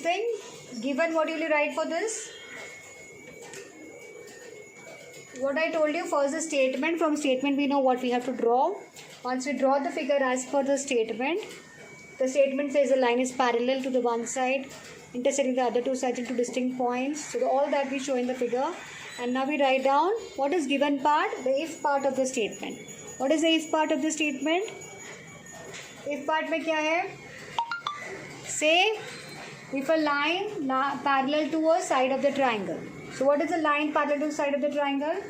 thing? Given, what will you write for this? What I told you, first the statement. From statement we know what we have to draw. Once we draw the figure as per the statement says the line is parallel to the one side, intersecting the other two sides into distinct points. So all that we show in the figure. And now we write down what is given part, the if part of the statement. What is the if part of the statement? If part में क्या है? Say if a line parallel to a side of the triangle. So what is the line parallel to the side of the triangle?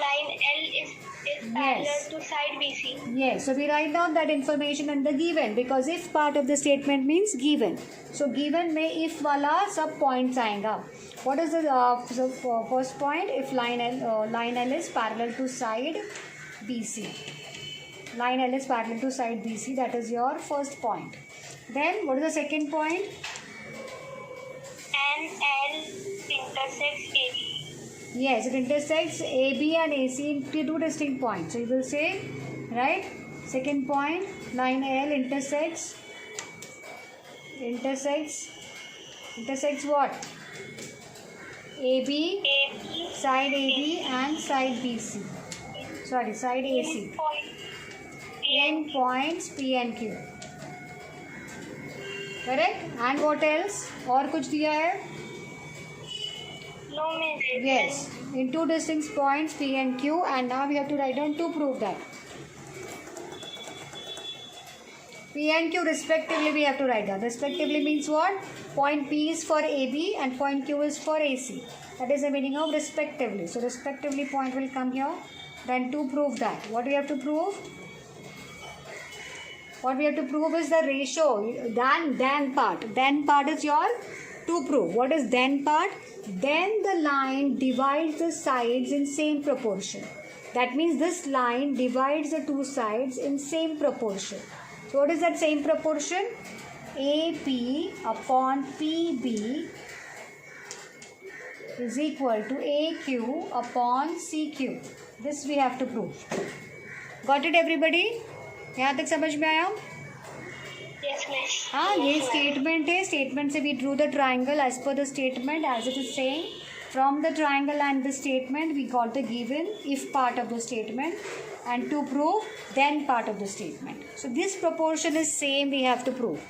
Line L is parallel to side BC. Yes. So we write down that information in the given, because if part of the statement means given. So given में if वाला सब points आएगा. What is the first point? If line L is parallel to side BC. Line L is parallel to side BC. That is your first point. Then what is the second point? And L intersects AB. Yes, it intersects AB and AC into two distinct points. So you will say, right? Second point, line L intersects what? AB, side AB and side BC. Sorry, side AC. In points P and Q. Correct? And what else? और कुछ दिया है? No means Yes, in two distinct points P and Q, and now we have to write down to prove that. P and Q respectively we have to write down. Respectively means what? Point P is for AB and point Q is for AC. That is the meaning of respectively. So respectively point will come here. Then to prove that, what we have to prove? What we have to prove is the ratio. Then part. Then part is your to prove. What is then part? Then the line divides the sides in same proportion. That means this line divides the two sides in same proportion. So what is that same proportion? AP upon PB is equal to AQ upon CQ. This we have to prove. Got it everybody? यहाँ तक समझ में आया? Yes, miss. हाँ, ये statement है. Statement से we drew the triangle as per the statement, as it is saying. From the triangle and the statement we got the given if part of the statement, and to prove then part of the statement. So this proportion is same, we have to prove.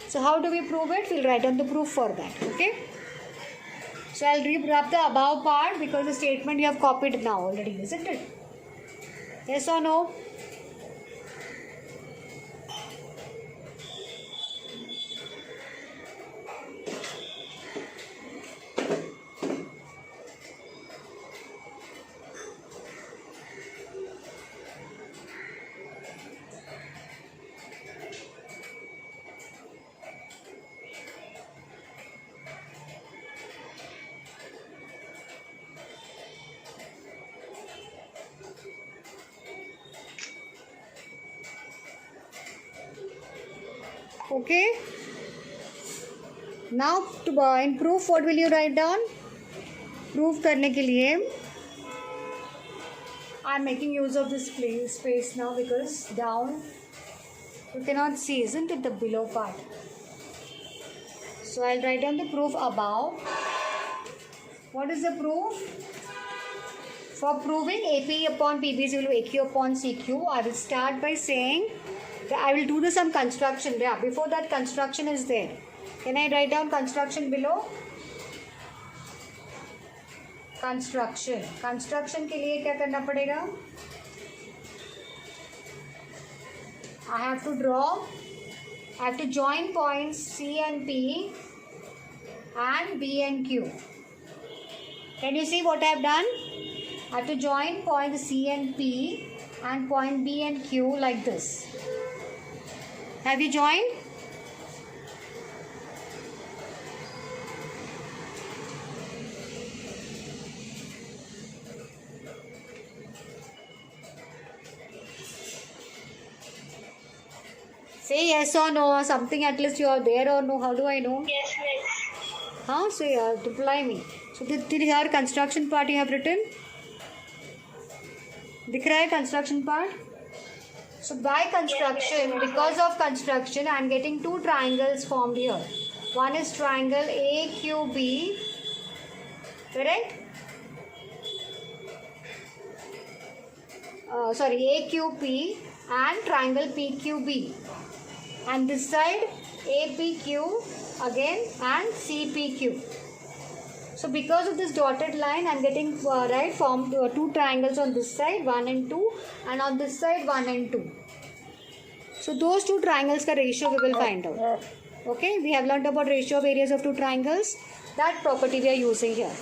So how do we prove it? We'll write down the proof for that. Okay. So I'll rewrap the above part because the statement you have copied now already, isn't it? Yes or no? Okay. Now to in proof, what will you write down? Proof करने के लिए I am making use of this space now because down you cannot see, isn't it, the below part? So I'll write down the proof above. What is the proof? For proving AP upon PB is equal to AQ upon CQ, I will start by saying that I will do some construction. Yeah, before that construction is there. Can I write down construction below? Construction. Construction के लिए क्या करना पड़ेगा? I have to join points C and P and B and Q. Can you see what I have done? I have to join point C and P and point B and Q like this. Have you joined? Say yes or no, or something at least you are there or no. How do I know? Yes, miss. Huh? So you have to reply me. So did here construction part you have written? दिख रहा है construction part? So by construction, because of construction, I am getting two triangles formed here. One is triangle AQB, correct? AQP and triangle PQB. And this side APQ again and CPQ. So because of this dotted line, I am getting formed two triangles on this side, 1 and 2, and on this side 1 and 2. So those two triangles ka ratio we will find out. Okay, we have learnt about ratio of areas of two triangles. That property we are using here.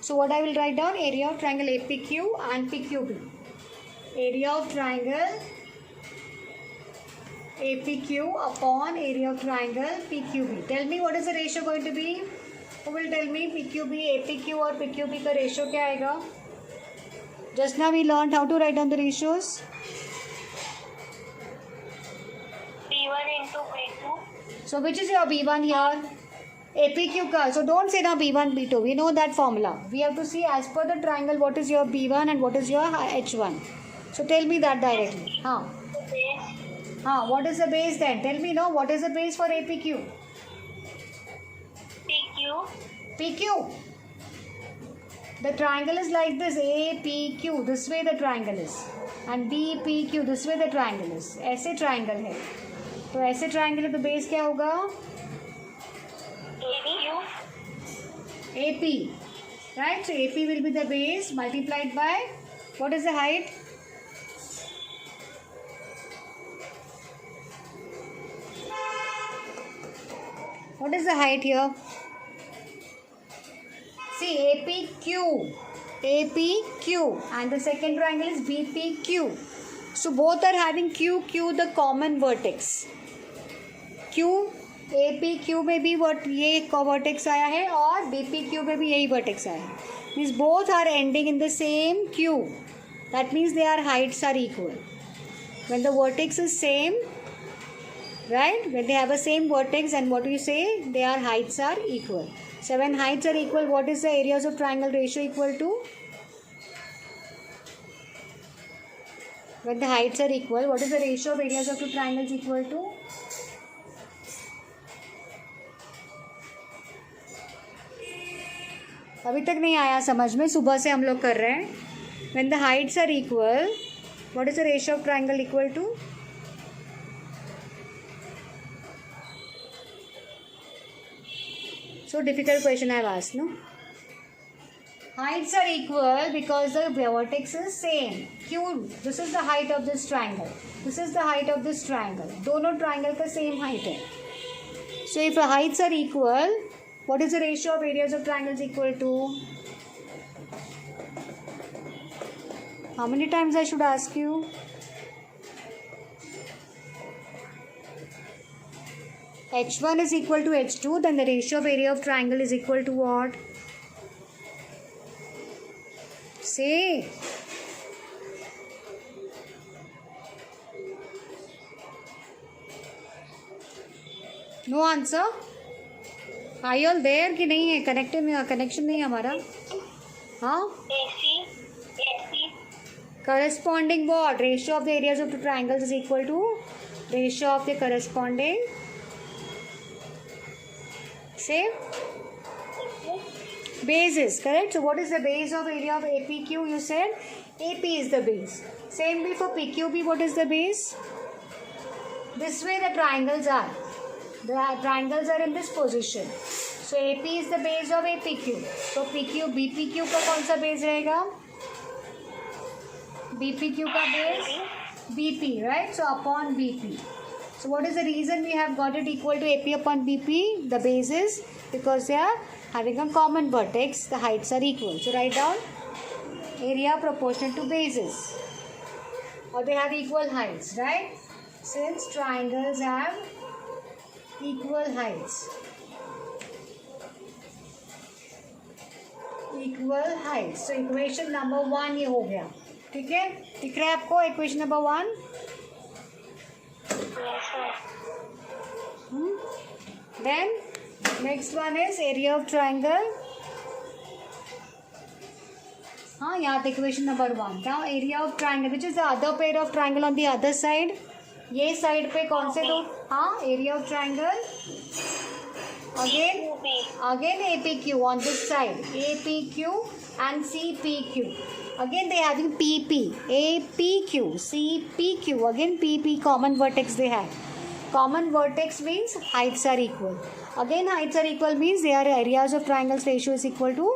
So what I will write down, area of triangle APQ and PQB. Area of triangle APQ upon area of triangle PQB. Tell me what is the ratio going to be? Who will tell me PQB, APQ or PQB का ratio क्या आएगा? Just now we learned how to write down the ratios. B1 into B2. So which is your B1 here? APQ का. So don't say now B1, B2. We know that formula. We have to see as per the triangle what is your B1 and what is your H1. So tell me that directly. The base. What is the base then? Tell me now what is the base for APQ? PQ. PQ. The triangle is like this, APQ. This way the triangle is. And BPQ. This way the triangle is. ऐसे triangle है. तो ऐसे triangle है तो base क्या होगा? AQ. AP. Right? So AP will be the base multiplied by, what is the height? What is the height here? See, APQ. APQ. And the second triangle is BPQ. So both are having QQ, the common vertex. Q, APQ में भी ये vertex आया है और BPQ में भी यही vertex आया है. Means both are ending in the same Q. That means their heights are equal. When the vertex is same, right? When they have a same vertex, and what do you say? Their heights are equal. So when heights are equal, what is the areas of triangle ratio equal to? When the heights are equal, what is the ratio of areas of two triangles equal to? अभी तक नहीं आया समझ में, सुबह से हम लोग कर रहे हैं. When the heights are equal, what is the ratio of triangle equal to? So difficult question I have asked, no? Heights are equal because the vertex is same. Q, this is the height of this triangle. This is the height of this triangle. दोनों triangle का same height है. So if the heights are equal, what is the ratio of areas of triangles equal to? How many times I should ask you? H1 is equal to H2, then the ratio of area of triangle is equal to what? Say. No answer? Are you all there कि नहीं है? Connection नहीं है हमारा? हाँ? AC. Corresponding what? Ratio of the areas of the triangles is equal to ratio of the corresponding. Say. Bases, correct? So what is the base of area of APQ? You said AP is the base. Same way for PQB, what is the base? This way the triangles are. The triangles are in this position. So AP is the base of APQ. So BPQ का कौन सा base रहेगा? BPQ का base BP, right? So upon BP. So what is the reason we have got it equal to AP upon BP? The base is because they are having a common vertex. The heights are equal. So write down area proportional to bases. Or they have equal heights, right? Since triangles have equal heights. Equal heights. So equation number 1 ये हो गया. ठीक है? दिख रहा है आपको equation number 1? Then next one is area of triangle. हाँ, यहाँ पे इक्वेशन नंबर 1 था. Area of triangle which is the other pair of triangle on the other side. ये साइड पे कौन से दो? हाँ, area of triangle again APQ on this side, APQ and CPQ. Again they having PP, APQ, CPQ. Again PP, common vertex they have. Common vertex means heights are equal. Again heights are equal means their areas of triangles ratio is equal to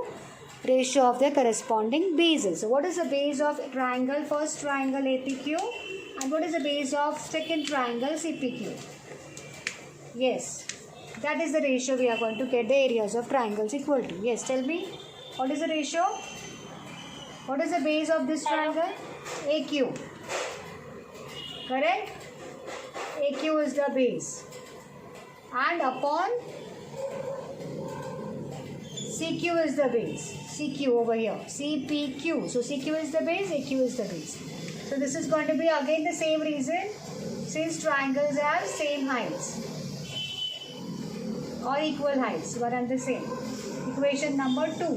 ratio of their corresponding bases. So what is the base of triangle? First triangle APQ, and what is the base of second triangle CPQ? Yes, that is the ratio we are going to get the areas of triangles equal to. Yes, tell me, what is the ratio? What is the base of this triangle? AQ. Correct? AQ is the base. And upon CQ is the base. CQ over here. CPQ. So CQ is the base, AQ is the base. So this is going to be again the same reason, since triangles have same heights or equal heights, one and the same. Equation number 2.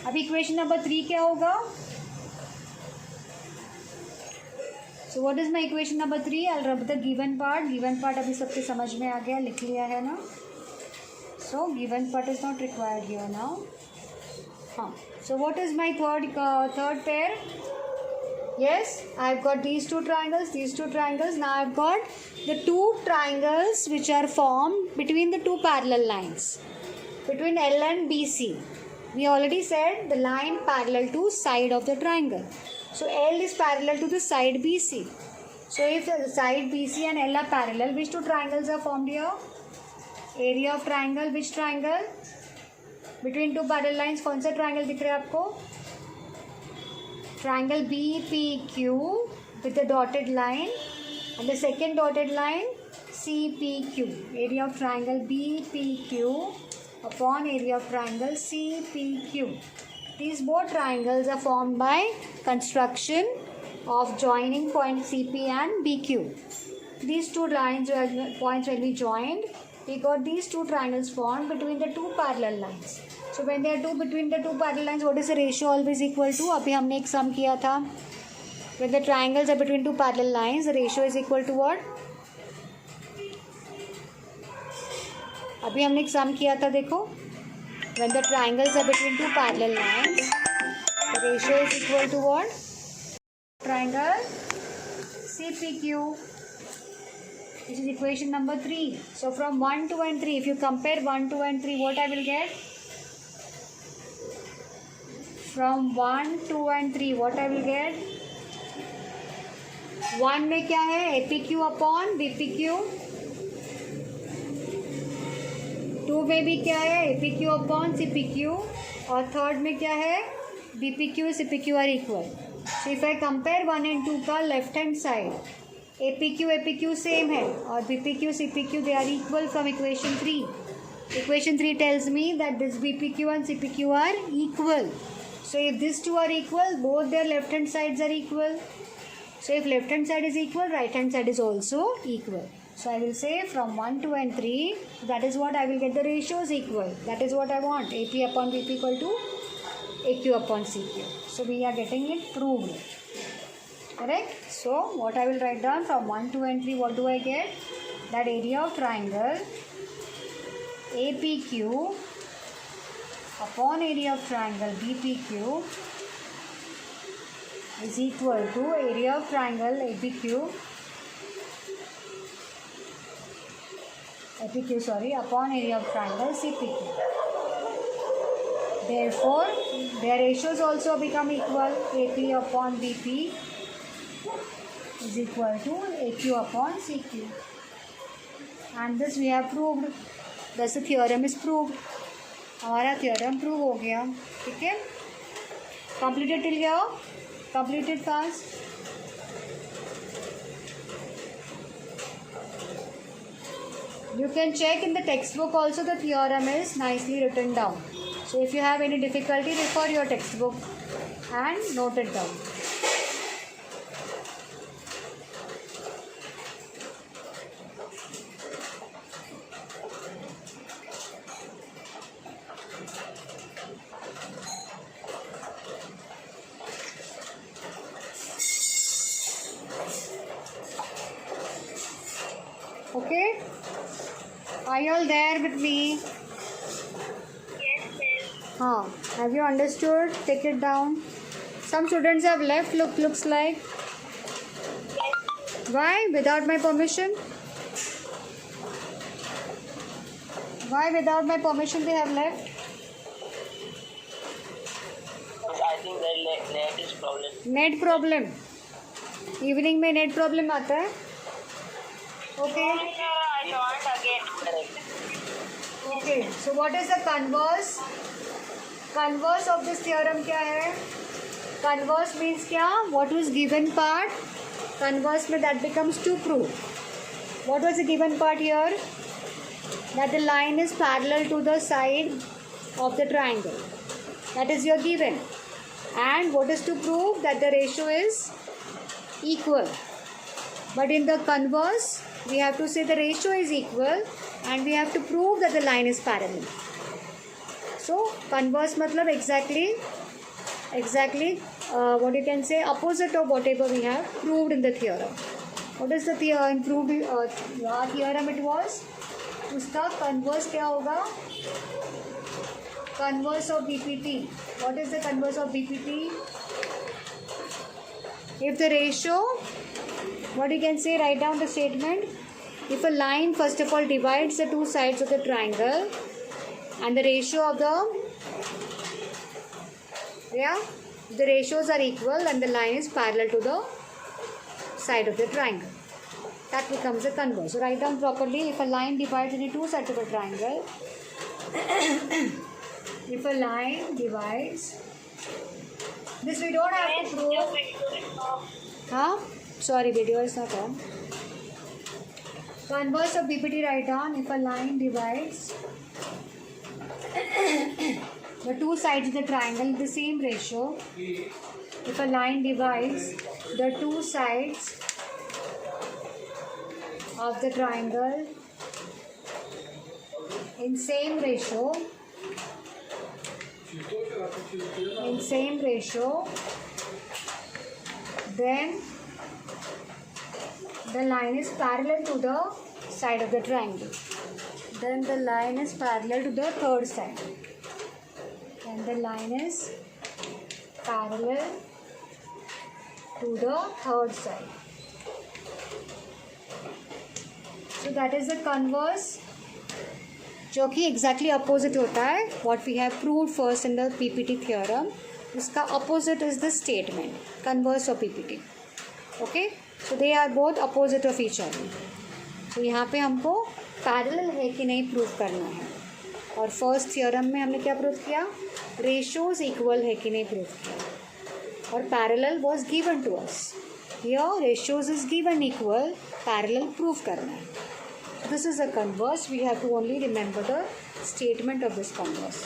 अब equation number 3 क्या होगा? So what is my equation number 3? I'll rub the given part. Given part अभी सबके समझ में आ गया, लिख लिया है ना? So given part is not required here now. हाँ. So what is my third pair? Yes, I've got these two triangles, these two triangles. Now I've got the two triangles which are formed between the two parallel lines, between L and BC. We already said the line parallel to side of the triangle. So L is parallel to the side BC. So if the side BC and L are parallel, which two triangles are formed here? Area of triangle, which triangle? Between two parallel lines, कौन सा triangle दिख रहा है आपको? Triangle BPQ with the dotted line, and the second dotted line CPQ. Area of triangle BPQ upon area of triangle CPQ. These both triangles are formed by construction of joining point CP and BQ. These two lines points when we joined, we got these two triangles formed between the two parallel lines. So when they are between the two parallel lines, what is the ratio always equal to? अभी हमने एक sum किया था. When the triangles are between two parallel lines, the ratio is equal to what? अभी हमने एक sum किया था, देखो. When the triangles are between two parallel lines, the ratio is equal to what? Triangle CPQ. This is equation number 3. So from 1, 2 and 3, if you compare 1, 2 and 3, what I will get? From 1, 2 and 3, what I will get? 1 में क्या है? APQ upon BPQ. 2 में भी क्या है? APQ upon CPQ. और third में क्या है? BPQ, CPQ are equal. So if I compare 1 and 2 का left hand side, APQ same है और BPQ, CPQ they are equal from equation 3. Equation 3 tells me that this BPQ and CPQ are equal. So if these two are equal, both their left hand sides are equal. So if left hand side is equal, right hand side is also equal. So I will say from 1, 2 and 3, that is what I will get the ratios equal. That is what I want. AP upon BP equal to AQ upon CQ. So we are getting it proved. Correct? So what I will write down from 1, 2 and 3, what do I get? That area of triangle APQ upon area of triangle BPQ is equal to area of triangle APQ upon area of triangle CPQ. Therefore, their ratios also become equal. AP upon BP is equal to AQ upon CQ. And this we have proved. Thus the theorem is proved. हमारा theorem prove हो गया. ठीक है? Completed till here? Completed fast? You can check in the textbook also, the theorem is nicely written down. So if you have any difficulty, refer your textbook and note it down. Okay? Are you all there with me? Yes, miss. Have you understood? Take it down. Some students have left, looks like. Yes. Why? Without my permission? Why without my permission they have left? Because I think the net is problem. Net problem evening में net problem आता है. Okay I don't again. Correct. Okay so what is the converse. Converse of this theorem क्या है? Converse means क्या? What was given part. Converse में that becomes to prove. What was the given part here? That the line is parallel to the side of the triangle. That is your given. And what is to prove? That the ratio is equal. But in the converse, we have to say the ratio is equal and we have to prove that the line is parallel. So converse matlab exactly what you can say opposite of whatever we have proved in the theorem. What is the theorem it was? उसका converse क्या होगा? Converse of BPT. What is the converse of BPT? If the ratio, what you can say, write down the statement. If a line first of all divides the two sides of the triangle and the ratio of the ratios are equal and the line is parallel to the side of the triangle, that becomes a converse. So write down properly. If a line divides into two sides of a triangle if a line divides, this we don't have to prove. Sorry, video is not on. Converse of BPT, write down. If a line divides the two sides of the triangle in the same ratio, if a line divides the two sides of the triangle in same ratio, then the line is parallel to the side of the triangle. Then the line is parallel to the third side. And the line is parallel to the third side. So that is the converse, जो कि exactly opposite होता है what we have proved first in the PPT theorem. उसका opposite is the statement converse of PPT. Okay, so they are both opposite of each other. तो यहाँ पे हमको parallel है कि नहीं प्रूव करना है. और फर्स्ट थ्योरम में हमने क्या प्रूव किया? रेशियोज इक्वल है कि नहीं प्रूव किया. और parallel was given to us. Here ratios is given equal, parallel prove करना है. This is a converse. We have to only remember the statement of this converse.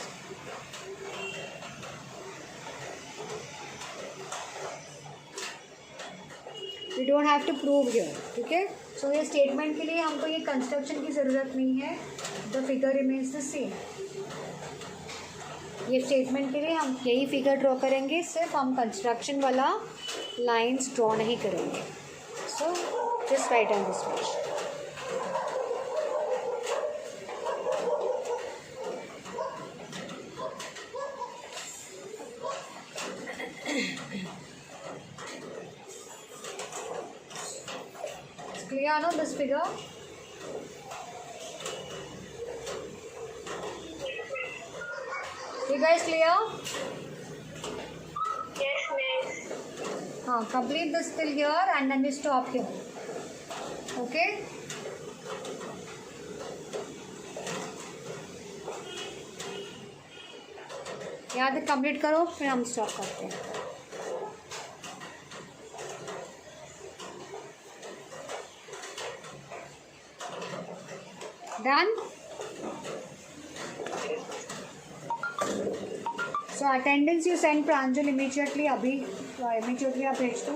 We don't have to prove here. ठीक है? So ये statement के लिए हमको ये construction की ज़रूरत नहीं है. The figure remains the same. ये statement के लिए हम यही figure draw करेंगे. सिर्फ हम construction वाला lines draw नहीं करेंगे. So just write down this much. Clear now this figure? You guys clear? Yes, miss. Complete this till here and then we stop here. Okay? यहाँ तक कंप्लीट करो फिर हम स्टॉप करते हैं. Done? So attendance you send Pranjal immediately. अभी immediately आप भेज दो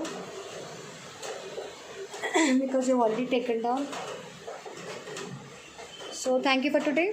because you've already taken down. So thank you for today.